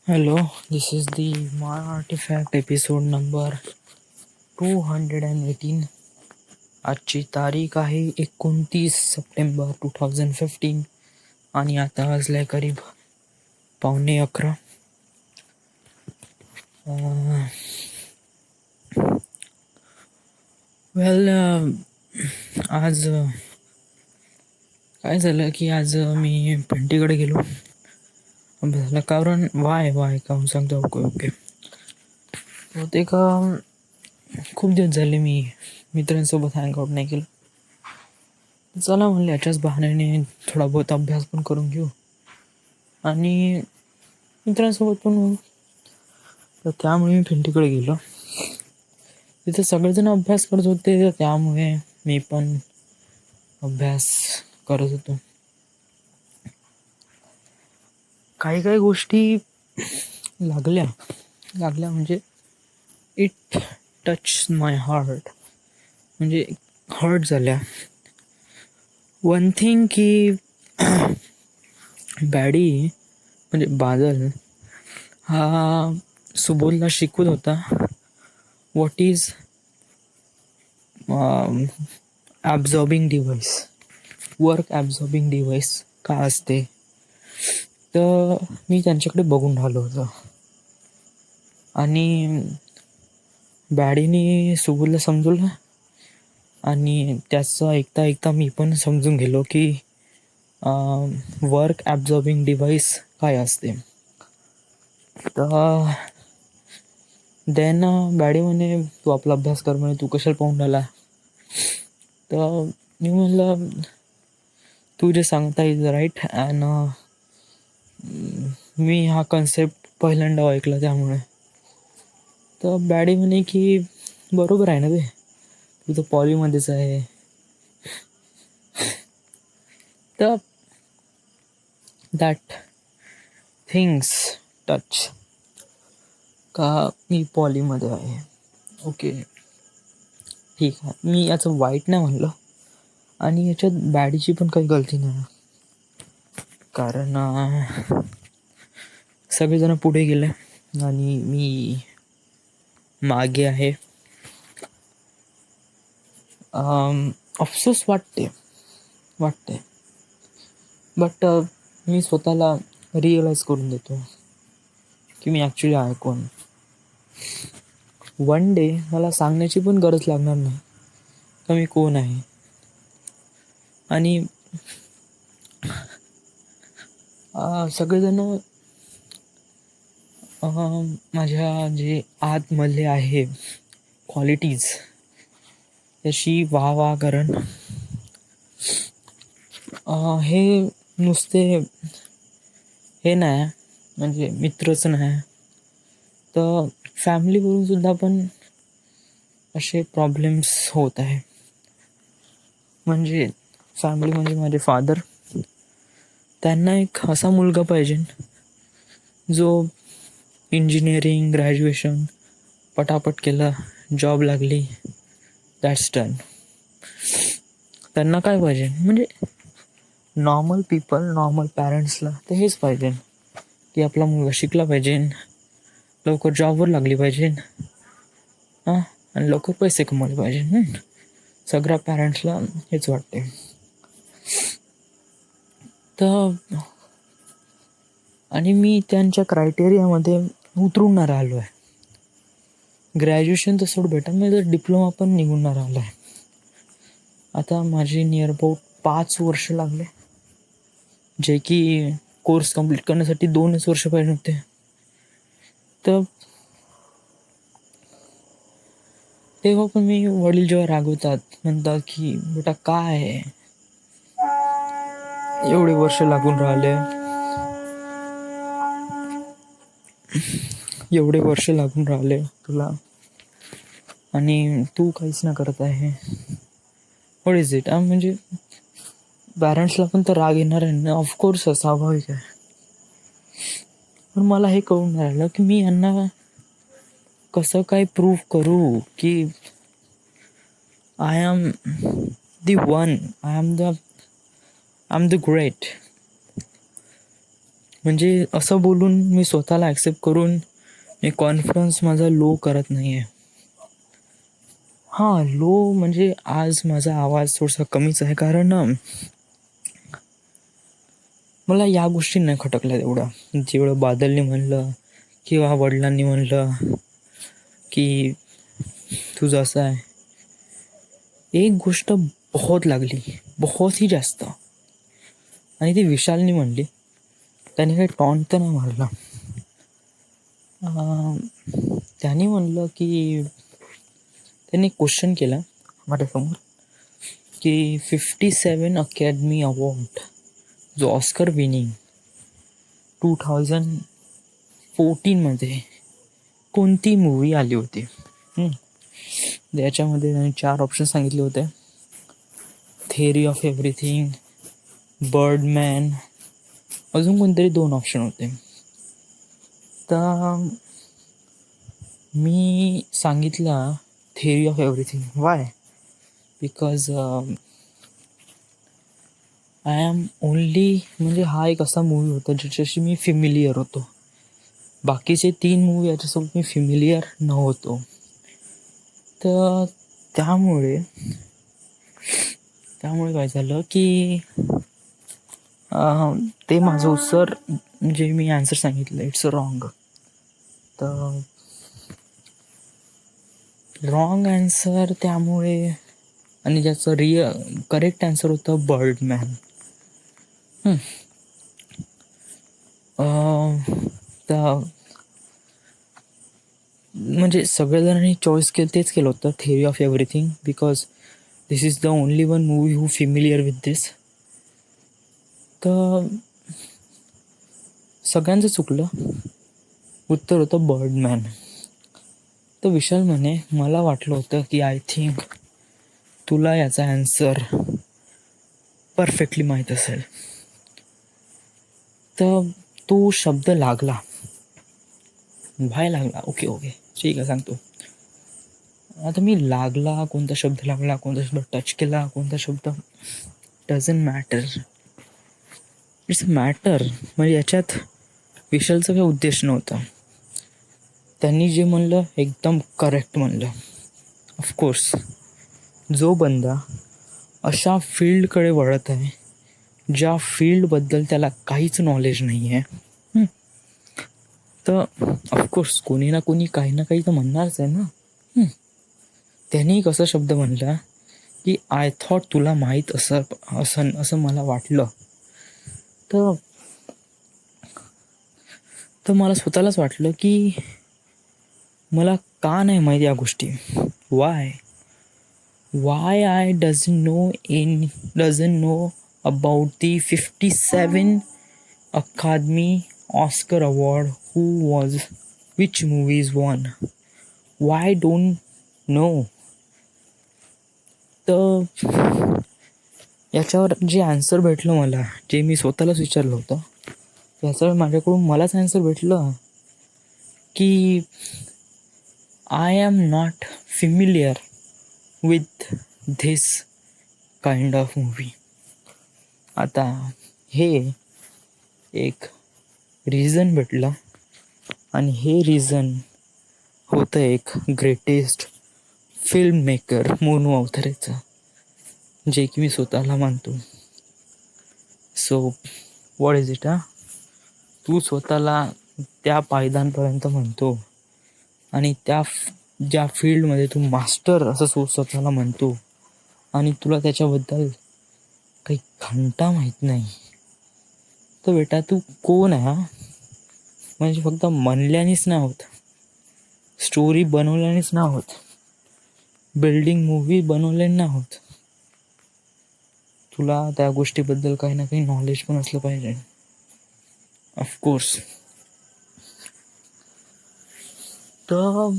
Hello, this is the My Artifact episode number 218. आजची तारीख आहे 29 सप्टेंबर 2015 आणि आता वाजले करीब 11:15. वेल आज काय झालं की आज मी पेंटीकडे गेलो अभ्यासाला. कारण वाय काहून सांगतो. ओके ते का खूप दिवस झाले मी मित्रांसोबत हँगआउट नाही केलं. चला म्हणले याच्याच बहाण्याने थोडा बहुत अभ्यास पण करून घेऊ आणि मित्रांसोबत पण होऊ. तर त्यामुळे मी पेंटीकडे गेलो. तिथे सगळेजण अभ्यास करत होते, त्यामुळे मी पण अभ्यास करत होतो. काही गोष्टी लागल्या म्हणजे इट टच माय हार्ट, म्हणजे हर्ट झाल्या. वन थिंग की बॅडी म्हणजे बादल हा सुबोधला शिकवत होता what is absorbing device, work absorbing device काय असते. तर मी त्यांच्याकडे बघून राहिलो होतो आणि बॅडीने सुबोधला समजवलं आणि त्याचं ऐकता मी पण समजून गेलो की वर्क ॲब्झॉर्बिंग डिव्हाइस काय असते. तर देन बॅडी म्हणे तू आपला अभ्यास कर, म्हणे तू कशाला पाहून राहिला. तर मी म्हणलं तू जे सांगता इज राईट अँड मी हा कन्सेप्ट पहिल्यांदा ऐकला त्यामुळे. तर बॅडी म्हणे की बरोबर आहे ना ते, तू तर पॉलीमध्येच आहे. तर दॅट थिंग्स टच का मी पॉलीमध्ये आहे. ओके ठीक आहे, मी याचं वाईट नाही म्हणलं आणि याच्यात बॅडीची पण काही गलती नाही. कारण सगळेजण पुढे गेले आणि मी मागे आहे. अफसोस वाटते बट मी स्वतःला रिअलाईज करून देतो की मी ॲक्च्युली आहे कोण. वन डे मला सांगण्याची पण गरज लागणार नाही का मी कोण आहे. आणि सगळेजण माझ्या जे आतमधले आहे क्वालिटीज त्याची वाह करण. हे नुसते हे नाही म्हणजे मित्रच नाही, तर फॅमिलीवरून सुद्धा पण असे प्रॉब्लेम्स होत आहे. म्हणजे फॅमिली म्हणजे माझे फादर, त्यांना एक असा मुलगा पाहिजे जो इंजिनिअरिंग ग्रॅज्युएशन पटापट केलं, जॉब लागली, दॅट्स डन. त्यांना काय पाहिजे म्हणजे नॉर्मल पीपल, नॉर्मल पॅरेंट्सला ते हेच पाहिजे की आपला मुलगा शिकला पाहिजे, लवकर जॉबवर लागली पाहिजे आणि लवकर पैसे कमवले पाहिजे. सगळ्या पॅरेंट्सला हेच वाटते. तर आणि मी त्यांच्या क्रायटेरियामध्ये उतरून नाही राहिलो आहे. ग्रॅज्युएशन तर सोड बेटा, मी तर डिप्लोमा पण निघून नाही राहिलो आहे. आता माझे नियर अबाउट 5 वर्ष लागले, जे की कोर्स कंप्लीट करण्यासाठी 2च वर्ष पाहिजे होते. तर तेव्हा पण मी वडील जेव्हा रागवतात, म्हणतात की बेटा काय एवढे वर्ष लागून राहिले, एवढे वर्ष लागून राहिले तुला आणि तू काहीच नाही करत आहे, व्हॉट इज इट. म्हणजे पॅरेंट्सला पण तर राग येणार आहे ना, ऑफकोर्स स्वाभाविक आहे. पण मला हे कळून राहिलं की मी यांना कसं काय प्रूव्ह करू की I am the one, I am the great. म्हणजे असं बोलून मी स्वतःला ॲक्सेप्ट करून मी कॉन्फिडन्स माझा लो करत नाही आहे. हां, लो म्हणजे आज माझा आवाज थोडासा कमीच आहे, कारण मला या गोष्टी नाही खटकल्या तेवढं. जेवढं बादलने म्हणलं किंवा वडिलांनी म्हणलं की तुझं असं आहे. एक गोष्ट बहुत लागली, बहुत ही जास्त, आणि ती विशालनी म्हणली. त्याने काही टॉन्ट तर नाही मारला. त्याने म्हणलं की त्यांनी क्वेश्चन केला माझ्यासमोर की 57 अकॅडमी अवॉर्ड जो ऑस्कर विनिंग 2014मध्ये कोणती मूवी आली होती. त्याच्यामध्ये त्यांनी 4 ऑप्शन सांगितले होते. थेअरी ऑफ एव्हरीथिंग, बर्डमॅन, अजून कोणतरी 2 ऑप्शन होते. तर मी सांगितलं theory of everything. Y? Because I am only, म्हणजे हा एक असा मूवी होता ज्याच्याशी मी फिमिलियर होतो. बाकीचे 3 मूवी याच्यासोबत मी फिमिलियर नव्हतो. तर त्यामुळे काय झालं की ते माझं उत्तर जे मी आन्सर सांगितलं इट्स रॉंग. तर रॉंग आन्सर त्यामुळे, आणि ज्याचं करेक्ट आन्सर होतं बर्डमॅन. तर म्हणजे सगळेजणांनी चॉईस तेच केलं होतं, theory of everything, because this is the only one movie who familiar with this. तर सगळ्यांचं चुकलं. उत्तर होतं बर्डमॅन. तर विशाल म्हणे मला वाटलं होतं की आय थिंक तुला याचा आन्सर परफेक्टली माहीत असेल. तर तो शब्द लागला, ओके ठीक आहे सांगतो. आता मी कोणता शब्द लागला, कोणता शब्द टच केला, कोणता शब्द डझंट मॅटर. It's matter. म्हणजे याच्यात विशालचा काही उद्देश नव्हता. त्यांनी जे म्हणलं एकदम करेक्ट म्हणलं. ऑफकोर्स जो बंदा अशा फील्डकडे वळत आहे ज्या फील्डबद्दल त्याला काहीच नॉलेज नाही आहे, तर ऑफकोर्स कोणी ना कोणी काही ना काही तर म्हणणारच आहे ना. त्यांनी कसा शब्द म्हणला की आय थॉट तुला माहीत असं मला वाटलं. तर मला स्वतःलाच वाटलं की मला का नाही माहीत या गोष्टी. Why I doesn't know about the 57 academy Oscar award, who was, which movies won, why don't know. तर याच्यावर जे आन्सर भेटलं मला, जे मी स्वतःलाच विचारलं होतं, याच्यावर माझ्याकडून मलाच आन्सर भेटलं की I am not familiar with this kind of movie. आता हे एक रिझन भेटलं, आणि हे रिझन होतं एक ग्रेटेस्ट फिल्म मेकर मोनू अवथरेचं, जे की मी स्वतःला मानतो. So what is it? तू स्वतःला त्या पायदानपर्यंत म्हणतो, आणि ज्या फील्डमध्ये तू मास्टर असं स्वतःला म्हणतो, आणि तुला त्याच्याबद्दल काही घंटा माहीत नाही, तर बेटा तू कोण आहे? म्हणजे फक्त म्हणल्यानेच नाही होत, स्टोरी बनवल्यानेच नाही होत, बिल्डिंग मूवी बनवल्याने नाही होत. तुला त्या गोष्टीबद्दल काही ना काही नॉलेज पण असलं पाहिजे. ऑफकोर्स. तर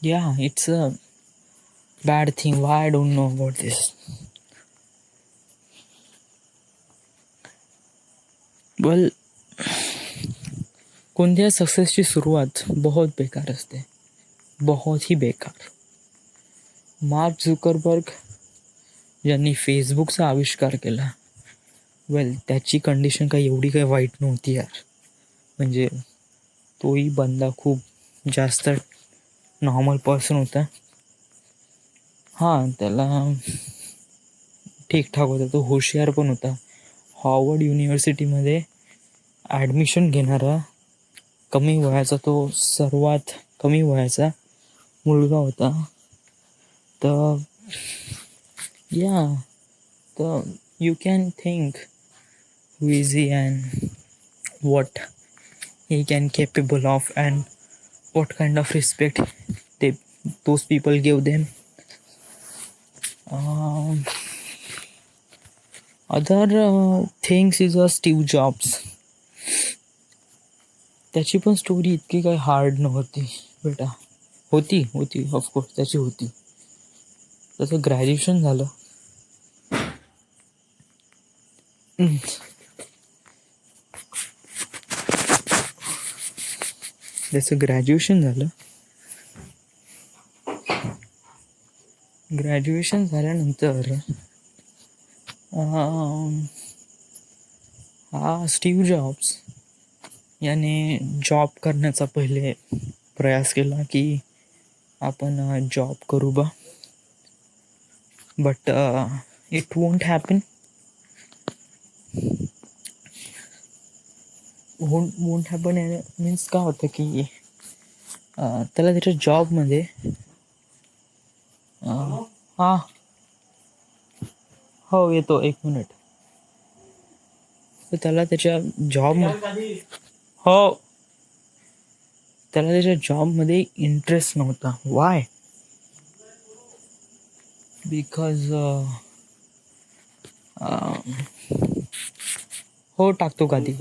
yeah it's a bad thing. Why I don't know about this. Well, कोणत्या सक्सेसची सुरुवात बहुत बेकार असते, बहुत ही बेकार. मार्क झुकरबर्ग यांनी फेसबुकचा आविष्कार केला, वेल, त्याची कंडिशन काही एवढी काही वाईट नव्हती यार. म्हणजे तोही बंदा खूप जास्त नॉर्मल पर्सन होता. हां, त्याला ठीकठाक होता, तो हुशार पण होता. हॉवर्ड युनिव्हर्सिटीमध्ये ॲडमिशन घेणारा कमी वयाचा, तो सर्वात कमी वयाचा मुलगा होता. तर या, तर you can think who is he and what he can capable of and what kind of respect they those people give them. Other things is Steve Jobs. त्याची पण स्टोरी इतकी काही हार्ड नव्हती बेटा. होती ऑफकोर्स त्याची होती. त्याचं ग्रॅज्युएशन झालं. ग्रॅज्युएशन झाल्यानंतर हा स्टीव्ह जॉब्स याने जॉब करण्याचा पहिले प्रयास केला की आपण जॉब करू बा, but it won't happen. Means काय होतं की त्याला त्याच्या जॉबमध्ये हां हो येतो, 1 मिनिट. तर त्याला त्याच्या जॉबमध्ये इंटरेस्ट नव्हता. वाय? बिकॉज टाकतो गादी.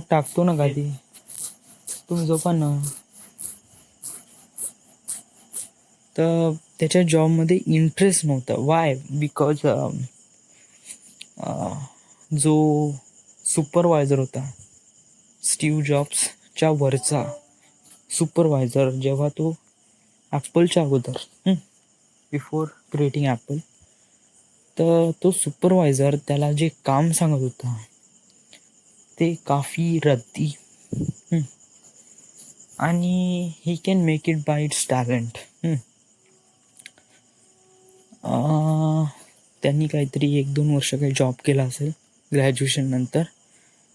टाकतो ना गादी. तुम्ही झोपा ना. तर त्याच्या जॉबमध्ये इंटरेस्ट नव्हता. वाय? बिकॉज जो सुपरवायझर होता, स्टीव्ह जॉब्सच्या वरचा सुपरवायझर, जेव्हा तो ॲपलच्या अगोदर बिफोर क्रिएटिंग ॲपल, तर तो सुपरवायझर त्याला जे काम सांगत होता ते काफी रद्दी, आणि he can make it by it's talent. त्यांनी काहीतरी 1-2 वर्ष काही जॉब केला असेल ग्रॅज्युएशन नंतर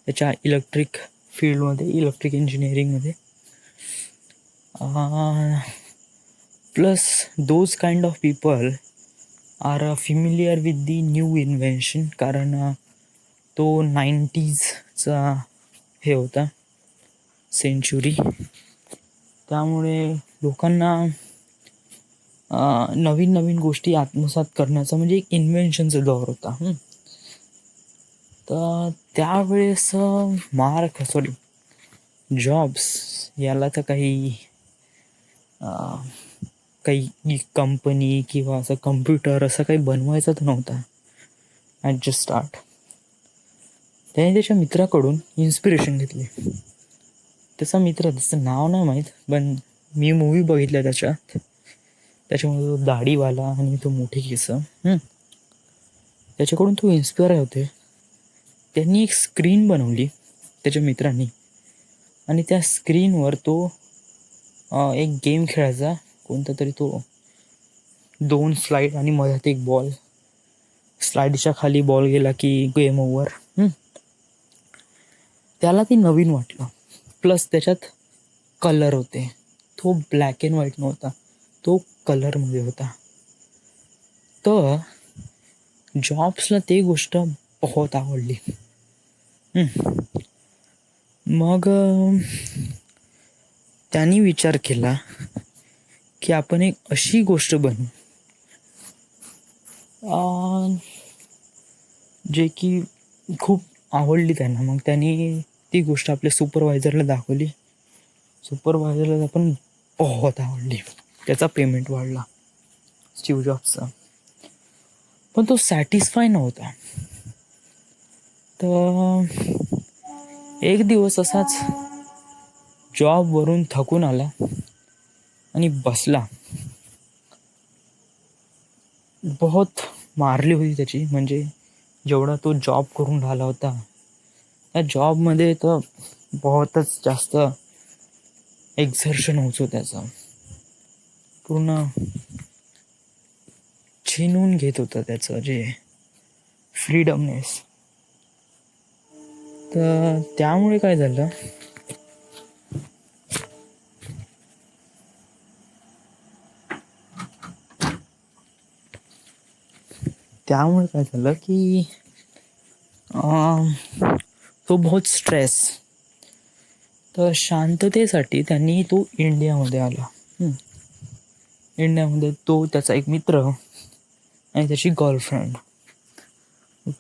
त्याच्या इलेक्ट्रिक फील्डमध्ये, इलेक्ट्रिक इंजिनिअरिंगमध्ये. Plus those kind of people are familiar with the new invention, कारण तो 90sचा हे होता सेंचुरी. त्यामुळे लोकांना नवीन नवीन गोष्टी आत्मसात करण्याचा म्हणजे एक इन्व्हेन्शनचा दौर होता. तर त्यावेळेस जॉब्स याला तर काही कंपनी किंवा असं कम्प्युटर असं काही बनवायचं तर नव्हता ॲट जस्ट स्टार्ट. त्याने त्याच्या मित्राकडून इन्स्पिरेशन घेतली. त्याचा मित्र, त्याचं नाव नाही माहीत, पण मी मूवी बघितला त्याच्यामध्ये तो दाढीवाला आणि तो मोठी केस, त्याच्याकडून तो इन्स्पायर होते. त्यांनी एक स्क्रीन बनवली त्याच्या मित्रांनी, आणि त्या स्क्रीनवर तो एक गेम खेळायचा, कोणता तरी, तो 2 स्लाईड आणि मध्यात एक बॉल. स्लाईडच्या खाली बॉल गेला की गेम ओव्हर. त्याला ते नवीन वाटलं. प्लस त्याच्यात कलर होते. तो ब्लॅक अँड व्हाईट नव्हता, तो कलरमध्ये होता. तर जॉब्सला ते गोष्ट बहुत आवडली. मग त्यांनी विचार केला की आपण एक अशी गोष्ट बनवू जे की खूप आवडली त्यांना. मग त्यांनी ती गोष्ट आपल्या सुपरवायझरला दाखवली. सुपरवायझरला पण बहुत आवडली. त्याचा पेमेंट वाढला स्टीव्ह जॉब्सचा. पण तो सॅटिस्फाय नव्हता. तर एक दिवस असाच जॉबवरून थकून आला आणि बसला. बहुत मारली होती त्याची, म्हणजे जेवढा तो जॉब करून राहिला होता त्या जॉबमध्ये तर बहुतच जास्त एक्झर्शन होतो त्याचं, पूर्ण छीनून घेत होतं त्याचं जे फ्रीडमनेस. तर त्यामुळे काय झालं, की तो बहुत स्ट्रेस. तर शांततेसाठी त्यांनी तो इंडियामध्ये आला. इंडियामध्ये तो, त्याचा एक मित्र आणि त्याची गर्लफ्रेंड.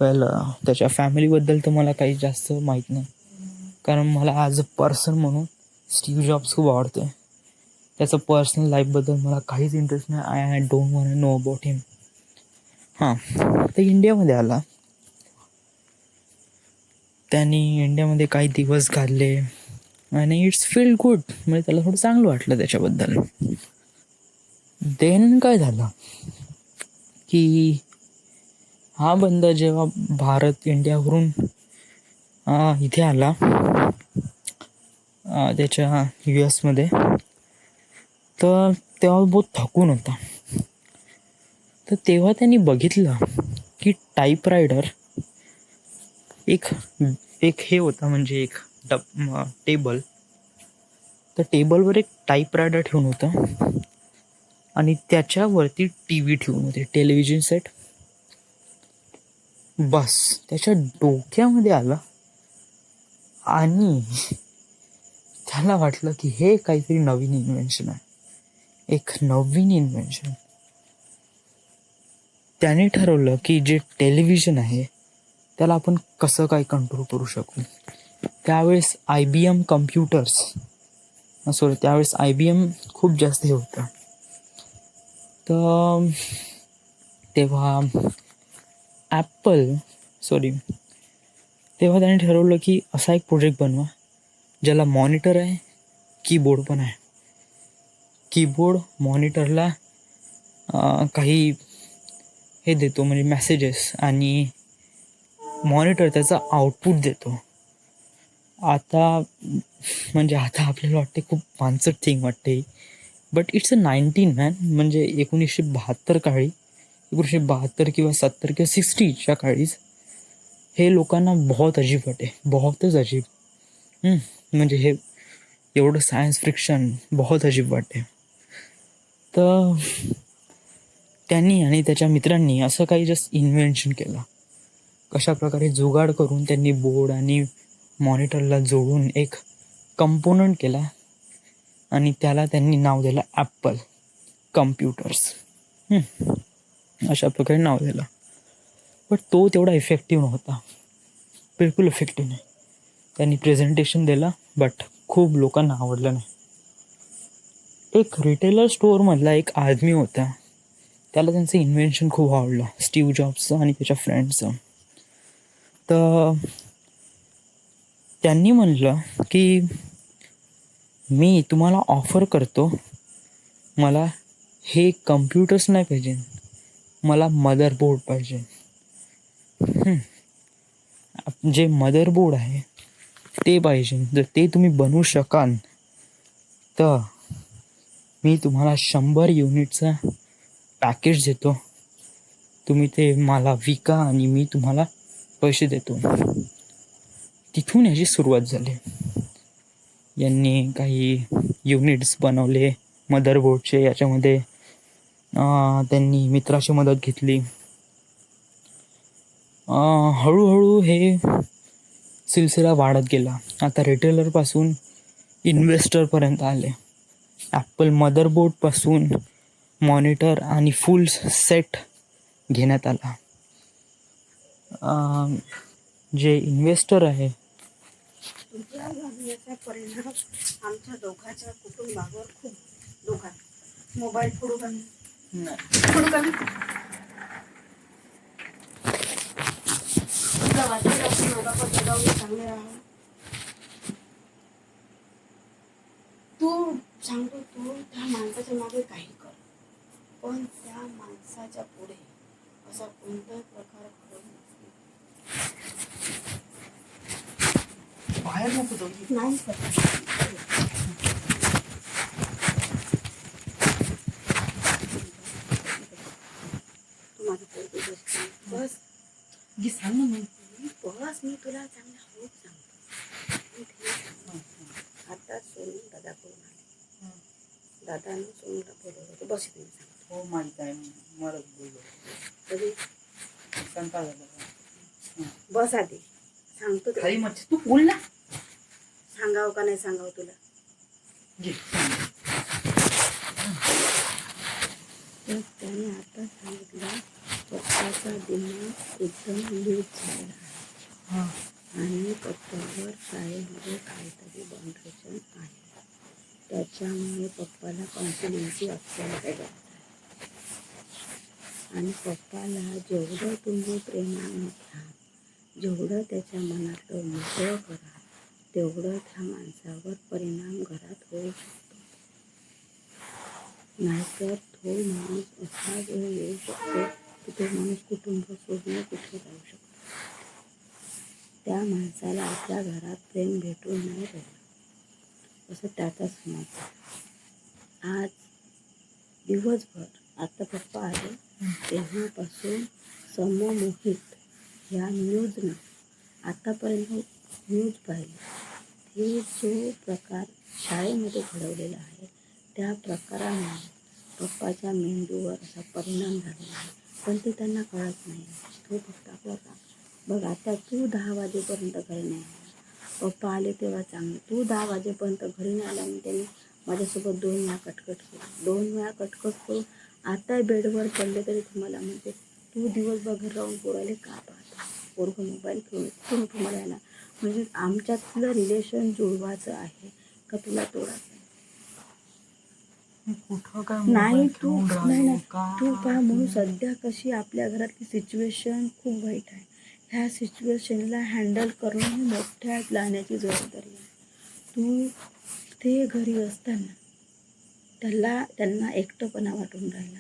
पहिलं त्याच्या फॅमिलीबद्दल तर मला काही जास्त माहीत नाही, कारण मला ॲज अ पर्सन म्हणून स्टीव्ह जॉब्स खूप आवडते. त्याचं पर्सनल लाईफबद्दल मला काहीच इंटरेस्ट नाही. I don't want know about him. तर इंडियामध्ये आला. त्यांनी इंडियामध्ये काही दिवस घालले आणि इट्स फील गुड, म्हणजे त्याला थोडं चांगलं वाटलं त्याच्याबद्दल. देन काय झालं की हा बंदा जेव्हा भारत इंडियावरून इथे आला त्याच्या US मध्ये, तर तेव्हा बहुत थकून होता. तर तेव्हा त्यांनी बघितलं की टाईपरायडर एक हे होता, म्हणजे एक टेबल. तर टेबलवर एक टाईपरायडर ठेवून होतं आणि त्याच्यावरती TV ठेवून होते, टेलिव्हिजन सेट. बस त्याच्या डोक्यामध्ये आलं आणि त्याला वाटलं की हे काहीतरी नवीन इन्व्हेन्शन आहे, एक नवीन इन्व्हेन्शन. त्याने ठरवलं की जे टेलिव्हिजन आहे त्याला आपण कसं काय कंट्रोल करू शकू. त्यावेळेस IBM कम्प्युटर्स, त्यावेळेस IBM खूप जास्त हे होतं. तर तेव्हा तेव्हा त्याने ठरवलं की असा एक प्रोजेक्ट बनवा ज्याला मॉनिटर आहे, कीबोर्ड पण आहे. कीबोर्ड मॉनिटरला काही हे देतो, म्हणजे मेसेजेस, आणि मॉनिटर त्याचा आउटपुट देतो. आता आपल्याला वाटते खूप पानसट थिंग वाटते, बट इट्स अ 19 मॅन. म्हणजे 1972 काळी, 1972 किंवा 70 किंवा 60च्या काळीच हे लोकांना बहुत अजीब वाटे, बहुतच अजीब. म्हणजे हे एवढं सायन्स फिक्शन बहुत अजीब वाटे. तर त्यांनी आणि त्याच्या मित्रांनी असं काही जस्ट इन्व्हेन्शन केलं. कशा प्रकारे जुगाड करून त्यांनी बोर्ड आणि मॉनिटरला जोडून एक कंपोनंट केला आणि त्याला त्यांनी नाव दिलं ॲपल कम्प्युटर्स. अशा प्रकारे नाव दिलं. बट तो तेवढा इफेक्टिव्ह नव्हता, बिलकुल इफेक्टिव्ह नाही. त्यांनी प्रेझेंटेशन दिलं बट खूप लोकांना आवडलं नाही. एक रिटेलर स्टोअरमधला एक आदमी होता, त्याला त्यांचं इन्व्हेन्शन खूप आवडलं, स्टीव्ह जॉब्सचं आणि त्याच्या फ्रेंड्सचं. तर त्यांनी म्हणलं की मी तुम्हाला ऑफर करतो, मला हे कम्प्युटर्स नाही पाहिजे, मला मदरबोर्ड पाहिजे. जे मदरबोर्ड आहे ते पाहिजे. जर ते तुम्ही बनवू शकाल तर मी तुम्हाला 100 युनिटचा पॅकेज देतो, तुम्ही ते मला विका आणि मी तुम्हाला पैसे देतो. तिथून याची सुरुवात झाली. यांनी काही युनिट्स बनवले मदरबोर्डचे. याच्यामध्ये त्यांनी मित्राची मदत घेतली. हळूहळू हे सिलसिला वाढत गेला. आता रिटेलरपासून इन्व्हेस्टरपर्यंत आले. ॲपल मदरबोर्डपासून मॉनिटर आणि फुल सेट घेण्यात आला. जे इन्व्हेस्टर आहे, तुमच्या वागण्याचा परिणाम आमच्या दोघांच्या कुटुंबावर खूप धोका. मोबाईल फोडू का फोडू का तुला वाटतं आपण दोघांवर जगावून चांगले राहा. तू सांगतो तू त्या माणसाच्या मागे काही कर, पण त्या माणसाच्या पुढे असा कोणताही प्रकार घडू नको. बाहेर नको जाऊ. नाही सर. तू माझं पोरगं बस. बस. घे, सांग ना मग. बस, मी तुला चांगला हळूच सांगतो. मी धीरे सांगतो. आता सोनू दादा करून आले. दादानं सोनूला बोलवलं होतं. बस इथे मी सांगतो. हो माहित आहे, मला बोललो. कधी कंटाळा झाला. बस आधी सांगतो ते. खाली मच्छी तू बोल ना. सांगावं का नाही सांगावं तुला? घे, सांग. तर त्याने आता सांगितलं पप्पाचा दिमाग एकदम लूज झाला आहे हां. आणि पप्पावर शाळेमध्ये काहीतरी बाउंड्रेशन आहे. त्याच्यामुळे पप्पाला कॉन्फिडन्सची अत्यंत गरज आहे. आणि पप्पाला जेवढं तुम्ही प्रेमाने घ्या, जेवढं त्याच्या मनातलं मोकळं करा, तेवढं त्या माणसावर परिणाम घरात होऊ शकतो. नाहीतर तो माणूस असा वेळ येऊ शकतो की तो माणूस कुटुंब सोडून कुठे जाऊ शकतो. त्या माणसाला आपल्या घरात प्रेम भेटून नाही राहिलं असं त्याचा समज आहे. आज दिवसभर आता पप्पा आले तेव्हापासून सममोहित ह्या न्यूजनं आतापर्यंत न्यूज पाहिली, हे जो प्रकार शाळेमध्ये घडवलेला आहे त्या प्रकारामुळे पप्पाच्या मेंदूवर असा परिणाम झालेला आहे. पण ते त्यांना कळत नाही. तो फक्त आपला काम बघ. आता तू 10 वाजेपर्यंत घरी नाही आला, पप्पा आले तेव्हा चांगलं. तू 10 वाजेपर्यंत घरी नाही आला आणि त्यांनी माझ्यासोबत 2 वेळा कटकट केली. 2 वेळा कटकट करून आता बेडवर पडले तरी तुम्हाला म्हणते तू दिवसभर घर राहून पोराले का पाहता, पोरगं मोबाईल घेऊन तुम्ही तुम्हाला यायला. म्हणजे आमच्यातलं रिलेशन जुळवायचं आहे का तुला तोडायचं कुठं काय नाही? तू घेऊन नाही राहिलो नाही का? तू पहा म्हणून सध्या कशी आपल्या घरातली सिच्युएशन खूप वाईट आहे. ह्या सिच्युएशनला हँडल करणं ही मोठ्या लहाण्याची जबाबदारी आहे. तू ते घरी असताना त्यांना एकटंपणा वाटून राहिला,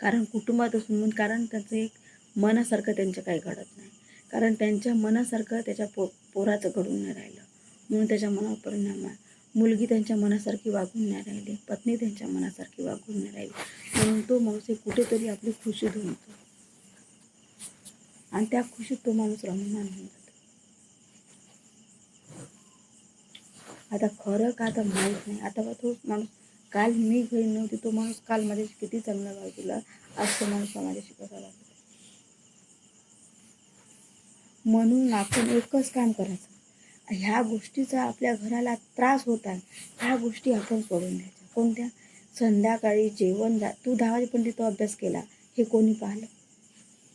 कारण कुटुंबात असून म्हणून, कारण त्याचं एक मनासारखं त्यांच्या काही घडत नाही, कारण त्यांच्या मनासारखं त्याच्या पोराचं घडून नाही राहिलं म्हणून त्याच्या मनावर परिणाम आहे. मुलगी त्यांच्या मनासारखी वागून नाही राहिली, पत्नी त्यांच्या मनासारखी वागून नाही राहिली म्हणून तो माणूस कुठेतरी आपली खुशी धुंडतो आणि त्या खुशीत तो माणूस रममान होऊन जातो. आता खरं का तर माहीत नाही. आता तो माणूस काल मी घरी नव्हती, तो माणूस काल माझ्याशी किती चांगला वागला, आज तो माणूस माझ्याशी कसा वागला. म्हणून आपण एकच काम करायचं, ह्या गोष्टीचा आपल्या घराला त्रास होत आहे ह्या गोष्टी आपण सोडून द्यायच्या. कोणत्या? संध्याकाळी जेवण तू 10 वाजेपर्यंत तो अभ्यास केला हे कोणी पाहिलं?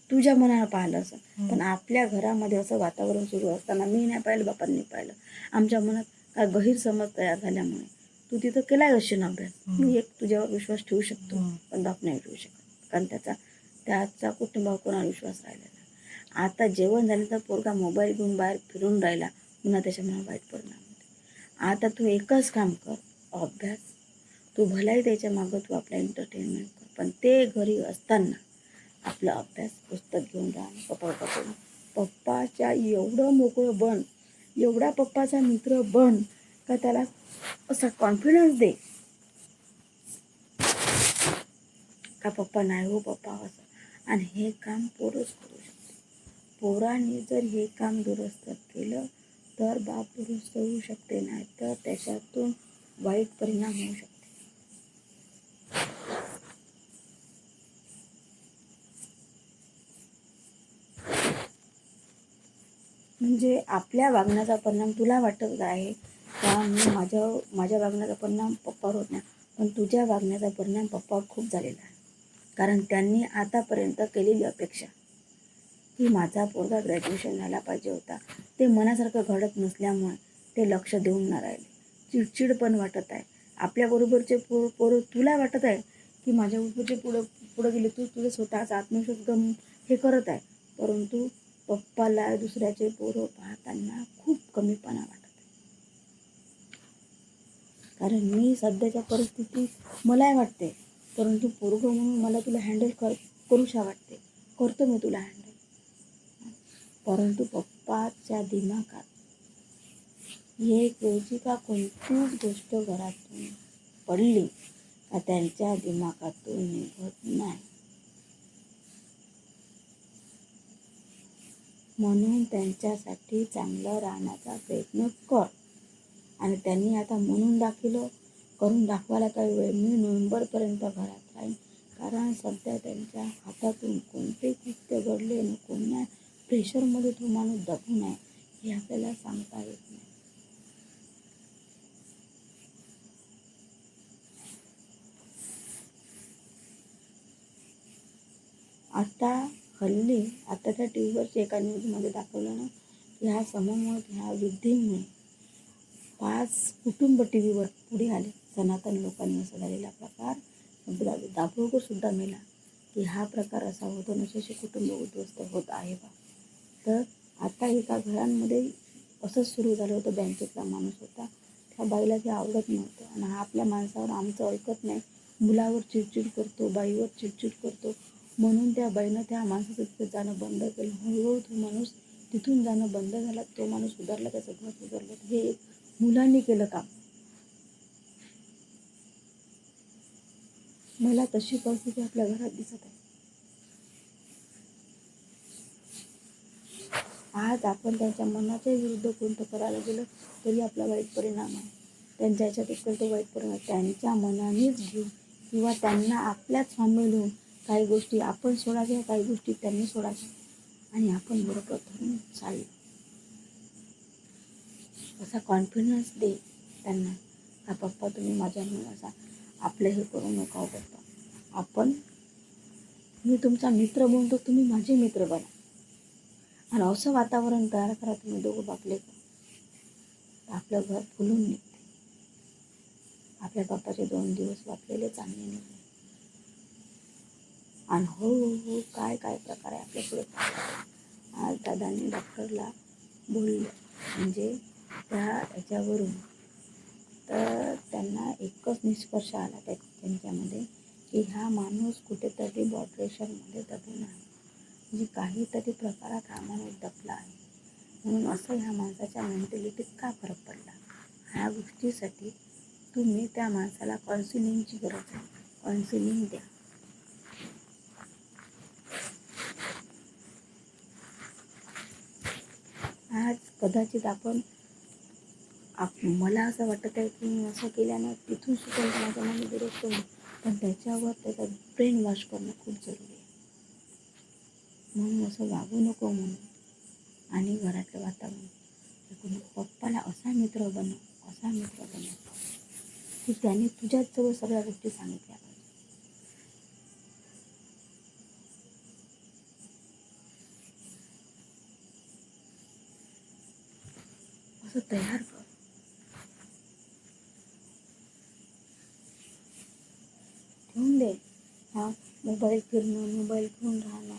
तुझ्या मनानं पाहिलं असं. पण आपल्या घरामध्ये असं वातावरण सुरू असताना मी नाही पाहिलं, बापांनी पाहिलं, आमच्या मनात काय गैरसमज तयार झाल्यामुळे तू तिथं केलाय असेल अभ्यास. मी एक तुझ्यावर विश्वास ठेवू शकतो पण बाप नाही ठेवू शकत, कारण त्याचा कुटुंबावर कोणावर विश्वास राहिलेला. आता जेवण झालं तर पोरगा मोबाईल घेऊन बाहेर फिरून राहिला, पुन्हा त्याच्या मनावर वाईट परिणाम होते. आता तू एकच काम कर, अभ्यास. तू भलाही त्याच्या मागं तू आपला एंटरटेनमेंट कर, पण ते घरी असताना आपला अभ्यास पुस्तक घेऊन राहा. पप्पा पप्पाच्या एवढं मोकळं बन, एवढा पप्पाचा मित्र बन का त्याला असा कॉन्फिडन्स दे का पप्पा नाही हो पप्पा असं. आणि हे काम पोरच करू शकते. पोरांनी जर हे काम दुरुस्त केलं तर बाप दुरुस्त होऊ शकते, नाही तर त्याच्यातून वाईट परिणाम होऊ शकते. म्हणजे आपल्या वागण्याचा परिणाम तुला वाटत आहे का मी माझ्या वागण्याचा परिणाम पप्पावर होत नाही, पण तुझ्या वागण्याचा परिणाम पप्पावर खूप झालेला आहे. कारण त्यांनी आतापर्यंत केलेली अपेक्षा की माझा पोरगा ग्रॅज्युएशन झाला पाहिजे होता, ते मनासारखं घडत नसल्यामुळे ते लक्ष देऊन न राहिले. चिडचिड पण वाटत आहे. आपल्याबरोबरचे पोरं तुला वाटत आहे की माझ्याबरोबरचे पुढं गेले, तू तुझं स्वतःचा आत्मविश्वास हे करत आहे, परंतु पप्पाला दुसऱ्याचे पोरं पाहताना खूप कमीपणा वाटत आहे. कारण मी सध्याच्या परिस्थितीत मलाही वाटते, परंतु पोरगं म्हणून मला तुला हँडल करूशा वाटते, करतो मी तुला हँडल. परंतु पप्पाच्या दिमागात एक वेळची का कोणतीच गोष्ट घरातून पडली का त्यांच्या दिमागातून निघत नाही. म्हणून त्यांच्यासाठी चांगलं राहण्याचा प्रयत्न कर. आणि त्यांनी आता म्हणून करून दाखवायला काही वेळ, मी नोव्हेंबरपर्यंत घरात राहीन, कारण सध्या त्यांच्या हातातून कोणते कृत्य घडले आणि कोणत्या प्रेशरमध्ये तो माणूस दबून आहे हे आपल्याला सांगता येत नाही. हल्ली त्या टी व्हीवरच्या एका न्यूजमध्ये दाखवलं ना, ह्या समूहामुळे, ह्या वृद्धीमुळे 5 कुटुंब टी व्हीवर पुढे आले. सनातन लोकांनी असा झालेला प्रकार दाभोळकर सुद्धा मेला की हा प्रकार असा होतो, नशेचे कुटुंब उद्ध्वस्त होत आहे बा. तर आता एका घरांमध्ये असंच सुरू झालं होतं. बँकेतला माणूस होता, त्या बाईला ते आवडत नव्हतं आणि हा आपल्या माणसावर आमचं ऐकत नाही, मुलावर चिडचिड करतो, बाईवर चिडचिड करतो, म्हणून त्या बाईनं त्या माणसाचं तिथं जाणं बंद केलं. हळूहळू तो माणूस तिथून जाणं बंद झाला, तो माणूस सुधारला, त्याचं घर सुधारलं. हे एक मुलांनी केलं काम. मला तशी परिस्थिती आपल्या घरात दिसत आहे. आज आपण त्यांच्या मनाच्या विरुद्ध कोणतं करायला गेलं तरी आपला वाईट परिणाम आहे. त्यांच्या ह्याच्यात तो वाईट परिणाम त्यांच्या मनानेच घेऊन किंवा त्यांना आपल्याच सामील होऊन काही गोष्टी आपण सोडायच्या, काही गोष्टी त्यांनी सोडायच्या आणि आपण बरोबर धरून चाललो. असा कॉन्फिडन्स दे त्यांना का पप्पा तुम्ही माझ्या असा आपलं हे करू नका पप्पा, मी तुमचा मित्र बनतो, तुम्ही माझे मित्र बना. आणि असं वातावरण तयार करा तुम्ही दोघं बापले का आपलं घर फुलून निघते. आपल्या बाप्पाचे 2 दिवस वाचलेले चांगले निघले. आणि हो काय काय प्रकार आहे आपल्या पुढे. आज दादांनी डॉक्टरला बोलले, म्हणजे त्या ह्याच्यावरून तर त्यांना एकच निष्कर्ष आला त्यांच्यामध्ये की हा माणूस कुठेतरी ब्लड प्रेशरमध्ये दबून आहे, म्हणजे काहीतरी प्रकारात हा माणूस दबला आहे. म्हणून असं ह्या माणसाच्या मेंटॅलिटीत का फरक पडला, ह्या गोष्टीसाठी तुम्ही त्या माणसाला काउन्सिलिंगची गरज आहे, काउन्सिलिंग द्या. आज कदाचित मला असं वाटत आहे की असं केल्यानं तिथून सुद्धा माझ्या मनाने विरोध करू, पण त्याच्यावर त्याचा ब्रेन वॉश करणं खूप जरुरी आहे. म्हणून असं वागू नको म्हणून. आणि घरातलं वातावरण पप्पाला असा मित्र बनव की त्याने तुझ्याजवळ सगळ्या गोष्टी सांगितल्या पाहिजे. असं तयार कर. ठेवून दे हा मोबाईल घेऊन राहणं,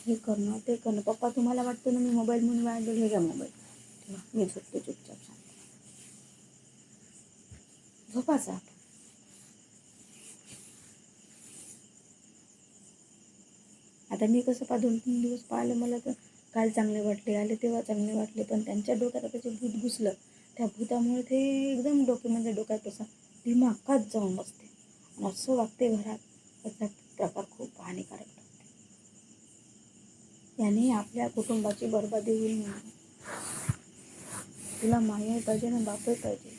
हे करणं ते करणं. पप्पा तुम्हाला वाटतं ना मी मोबाईल म्हणून वाढलो, हे घ्या मोबाईल ठेवा, मी झोपते चुपचाप शांत. झोपायचा आपण. आता मी कसं 2-3 दिवस पाहिलं, मला तर काल चांगले वाटले, आले तेव्हा चांगले वाटले, पण त्यांच्या डोक्यात आता ते भूत घुसलं. त्या भूतामुळे ते एकदम डोक्यात तसा दिमागात जाऊन बसते आणि असं वागते घरात. त्याचा प्रकार खूप हानिकारक ठरते. याने आपल्या कुटुंबाची बरबादी होईल. तुला माया पाहिजे ना, बापही पाहिजे.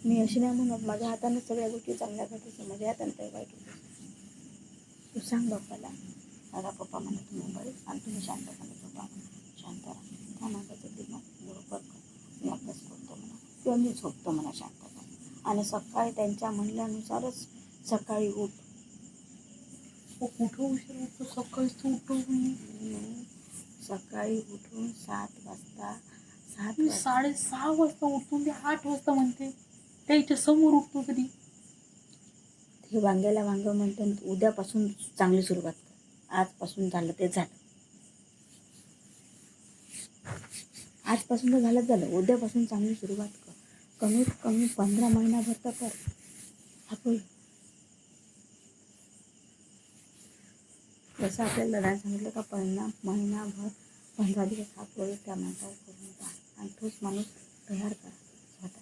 मी अशी नाही म्हणत माझ्या हाताने सगळ्या गोष्टी चांगल्या घडतात, माझ्या हाताने काही वाईट होतं. तू सांग बाप्पाला, दादा पप्पा म्हणा तू मोबाईल आणि तुम्ही शांतपणे झोपा, शांत राहा. त्या माणसाचं दिमाग बरोबर कर, मी अभ्यास करतो म्हणा किंवा मी झोपतो म्हणा शांतपणे. आणि सकाळी त्यांच्या म्हणल्यानुसारच सकाळी उठ. कुठं उशीर उठतो, सकाळीच तू उठवून. सकाळी उठून 7 वाजता 6:30 वाजता उठतो, ते 8 वाजता म्हणते, त्याच्या समोर उठतो कधी. हे वांग्याला वांग म्हणतात. उद्यापासून चांगली सुरुवात कर. आजपासून झालं ते झालं, आजपासून तर झालं, उद्यापासून चांगली सुरुवात कर. कमीत कमी 15 महिनाभर तर कर. आपण जसं आपल्याला दादा सांगितलं का महिनाभर 15 दिवस हा प्रोजेक्ट त्या माणसावर करून द्या आणि तोच माणूस तयार करा स्वतः.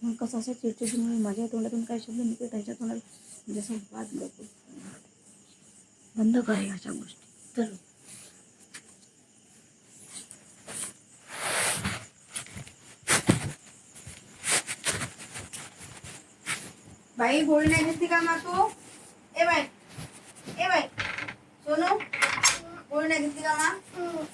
मग कसं असं चिडचिडीमुळे माझ्या तोंडातून काही शब्द निघते त्याच्या तोंडात जसं वाद गप बंद कर अशा गोष्टी. तर बाई गोळी नाही घेतली का मग तू? ए बाई सोनू गोळी नाही घेतली का मग?